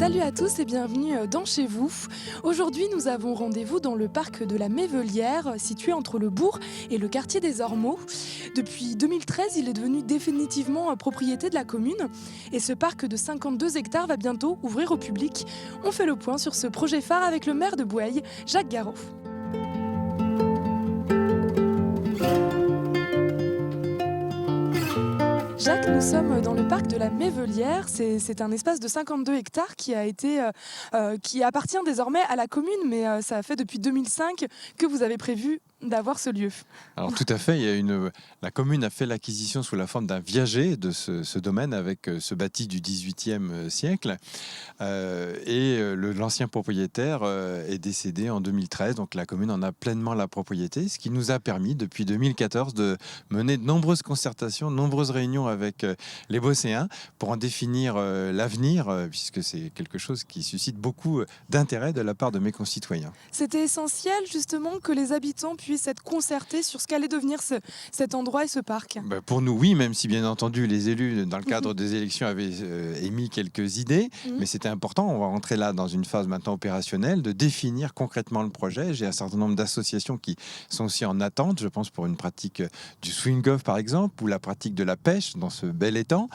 Salut à tous et bienvenue dans Chez vous. Aujourd'hui, nous avons rendez-vous dans le parc de la Mévelière, situé entre le bourg et le quartier des Ormeaux. Depuis 2013, il est devenu définitivement propriété de la commune et ce parc de 52 hectares va bientôt ouvrir au public. On fait le point sur ce projet phare avec le maire de Bouaye, Jacques Garot. Jacques, nous sommes dans le parc de la Mévelière. C'est un espace de 52 hectares qui appartient désormais à la commune, mais ça fait depuis 2005 que vous avez prévu d'avoir ce lieu. Alors tout à fait, la commune a fait l'acquisition sous la forme d'un viager de ce domaine avec ce bâti du XVIIIe siècle l'ancien propriétaire est décédé en 2013, donc la commune en a pleinement la propriété, ce qui nous a permis depuis 2014 de mener de nombreuses concertations, de nombreuses réunions avec les Bosséens pour en définir l'avenir, puisque c'est quelque chose qui suscite beaucoup d'intérêt de la part de mes concitoyens. C'était essentiel justement que les habitants puissent être concertés sur ce qu'allait devenir cet endroit et ce parc. Pour nous, oui, même si bien entendu les élus, dans le cadre des élections, avaient émis quelques idées, mais c'était important, on va rentrer là dans une phase maintenant opérationnelle, de définir concrètement le projet. J'ai un certain nombre d'associations qui sont aussi en attente, je pense pour une pratique du swing-off par exemple, ou la pratique de la pêche dans ce bel étang.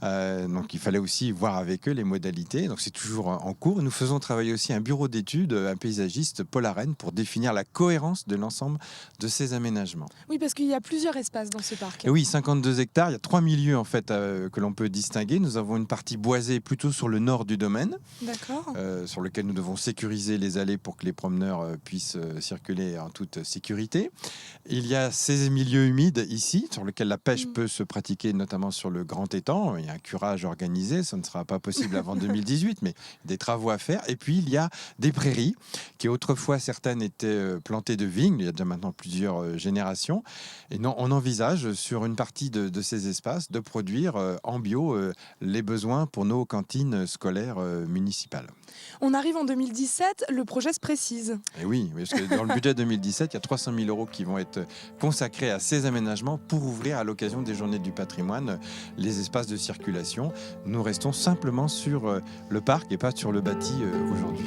Donc il fallait aussi voir avec eux les modalités, donc c'est toujours en cours. Nous faisons travailler aussi un bureau d'études, un paysagiste, Paul Arène, pour définir la cohérence de l'ensemble de ces aménagements. Oui, parce qu'il y a plusieurs espaces dans ce parc. Et oui, 52 hectares, il y a 3 milieux en fait que l'on peut distinguer. Nous avons une partie boisée plutôt sur le nord du domaine, sur lequel nous devons sécuriser les allées pour que les promeneurs puissent circuler en toute sécurité. Il y a ces milieux humides ici, sur lesquels la pêche peut se pratiquer, notamment sur le grand étang. Il y a un curage organisé, ça ne sera pas possible avant 2018, mais des travaux à faire. Et puis il y a des prairies, qui autrefois certaines étaient plantées de vignes, il y a déjà maintenant plusieurs générations. Et non, on envisage sur une partie de ces espaces de produire en bio les besoins pour nos cantines scolaires municipales. On arrive en 2017, le projet se précise. Et oui, parce que dans le budget 2017, il y a 300 000 € qui vont être consacrés à ces aménagements pour ouvrir à l'occasion des Journées du patrimoine les espaces de circulation. Nous restons simplement sur le parc et pas sur le bâti aujourd'hui.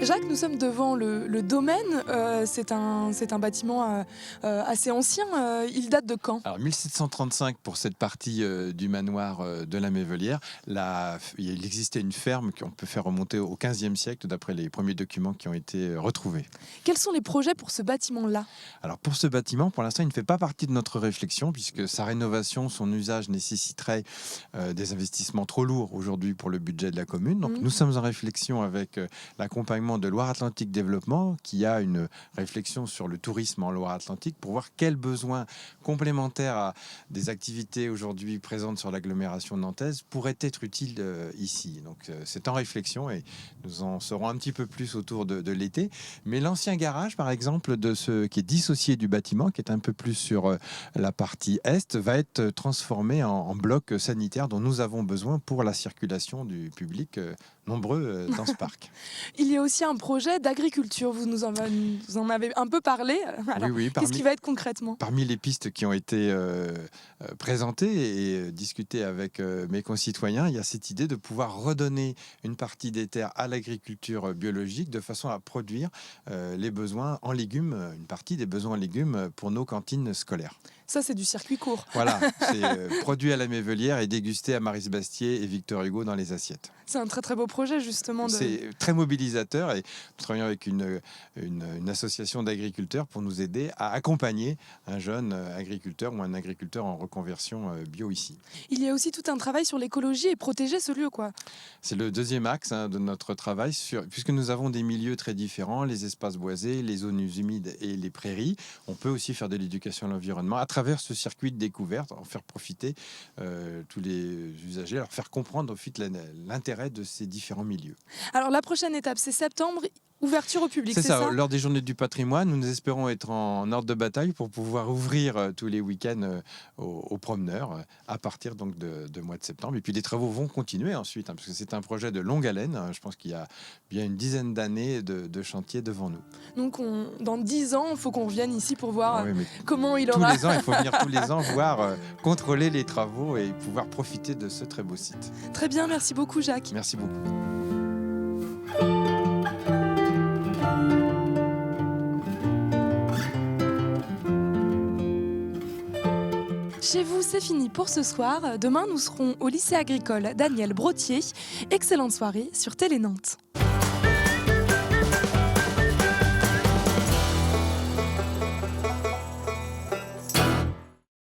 Jacques, nous sommes devant le domaine. C'est un bâtiment assez ancien. Il date de quand ? Alors 1735 pour cette partie du manoir de la Mévelière. Il existait une ferme qu'on peut faire remonter au XVe siècle d'après les premiers documents qui ont été retrouvés. Quels sont les projets pour ce bâtiment-là ? Alors pour ce bâtiment, pour l'instant, il ne fait pas partie de notre réflexion puisque sa rénovation, son usage nécessiterait des investissements trop lourds aujourd'hui pour le budget de la commune. Donc nous sommes en réflexion avec l'accompagnement de Loire-Atlantique Développement qui a une réflexion sur le tourisme en Loire-Atlantique pour voir quels besoins complémentaires à des activités aujourd'hui présentes sur l'agglomération nantaise pourraient être utiles ici. Donc c'est en réflexion et nous en saurons un petit peu plus autour de l'été. Mais l'ancien garage, par exemple, qui est dissocié du bâtiment, qui est un peu plus sur la partie est, va être transformé en bloc sanitaire dont nous avons besoin pour la circulation du public nombreux dans ce parc. Il y a aussi un projet d'agriculture. Vous en avez un peu parlé. Alors, oui, qu'est-ce qui va être concrètement ? Parmi les pistes qui ont été présentées et discutées avec mes concitoyens, il y a cette idée de pouvoir redonner une partie des terres à l'agriculture biologique de façon à produire les besoins en légumes, une partie des besoins en légumes pour nos cantines scolaires. Ça, c'est du circuit court. Voilà, c'est produit à la Mévelière et dégusté à Maris-Bastier et Victor Hugo dans les assiettes. C'est un très très beau projet justement. C'est très mobilisateur et nous travaillons avec une association d'agriculteurs pour nous aider à accompagner un jeune agriculteur ou un agriculteur en reconversion bio ici. Il y a aussi tout un travail sur l'écologie et protéger ce lieu, quoi. C'est le deuxième axe de notre travail, puisque nous avons des milieux très différents, les espaces boisés, les zones humides et les prairies. On peut aussi faire de l'éducation à l'environnement à travers ce circuit de découverte, en faire profiter tous les usagers, leur faire comprendre au fil l'intérêt de ces différents milieux. Alors la prochaine étape, c'est septembre. Ouverture au public, C'est c'est ça, ça? lors des journées du patrimoine, nous espérons être en ordre de bataille pour pouvoir ouvrir tous les week-ends aux promeneurs à partir donc de mois de septembre. Et puis les travaux vont continuer ensuite, parce que c'est un projet de longue haleine. Je pense qu'il y a bien une dizaine d'années de chantier devant nous. Donc dans 10 ans, il faut qu'on revienne ici pour voir Oui, mais comment il tous aura... les ans, il faut venir tous les ans voir, contrôler les travaux et pouvoir profiter de ce très beau site. Très bien, merci beaucoup Jacques. Merci beaucoup. Chez vous, c'est fini pour ce soir. Demain, nous serons au lycée agricole Daniel Brottier. Excellente soirée sur Télé Nantes.